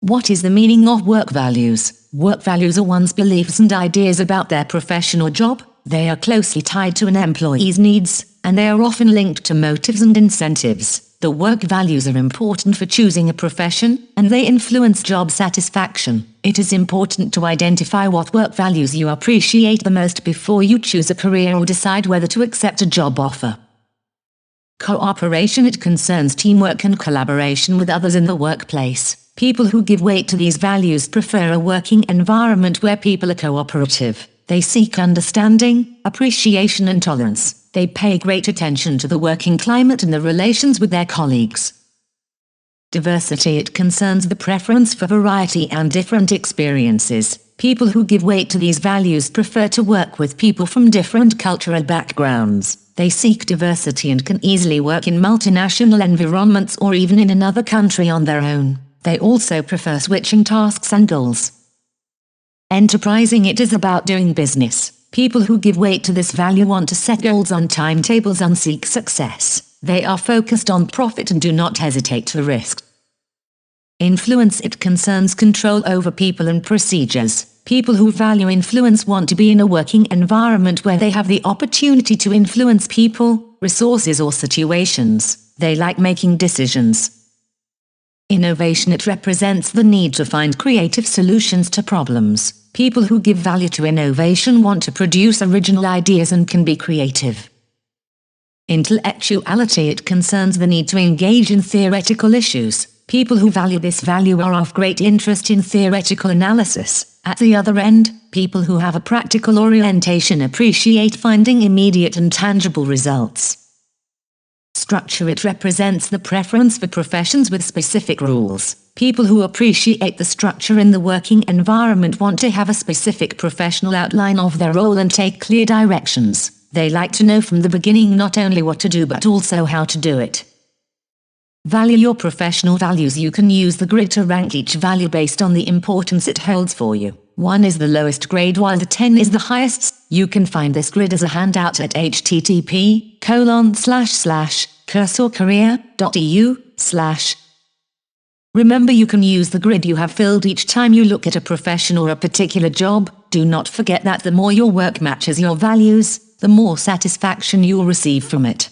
What is the meaning of work values? Work values are one's beliefs and ideas about their professional job. They are closely tied to an employee's needs, and they are often linked to motives and incentives. The work values are important for choosing a profession, and they influence job satisfaction. It is important to identify what work values you appreciate the most before you choose a career or decide whether to accept a job offer. Cooperation. It concerns teamwork and collaboration with others in the workplace. People who give weight to these values prefer a working environment where people are cooperative. They seek understanding, appreciation and tolerance. They pay great attention to the working climate and the relations with their colleagues. Diversity. It concerns the preference for variety and different experiences. People who give weight to these values prefer to work with people from different cultural backgrounds. They seek diversity and can easily work in multinational environments or even in another country on their own. They also prefer switching tasks and goals. Enterprising. It is about doing business. People who give weight to this value want to set goals on timetables and seek success. They are focused on profit and do not hesitate to risk. Influence. It concerns control over people and procedures. People who value influence want to be in a working environment where they have the opportunity to influence people, resources or situations. They like making decisions. Innovation. It represents the need to find creative solutions to problems. People who give value to innovation want to produce original ideas and can be creative. Intellectuality. It concerns the need to engage in theoretical issues. People who value this value are of great interest in theoretical analysis. At the other end, people who have a practical orientation appreciate finding immediate and tangible results. Structure. It represents the preference for professions with specific rules. People who appreciate the structure in the working environment want to have a specific professional outline of their role and take clear directions. They like to know from the beginning not only what to do but also how to do it. Value your professional values. You can use the grid to rank each value based on the importance it holds for you. 1 is the lowest grade while the 10 is the highest. You can find this grid as a handout at http://cursorcareer.eu/. Remember, you can use the grid you have filled each time you look at a profession or a particular job. Do not forget that the more your work matches your values, the more satisfaction you'll receive from it.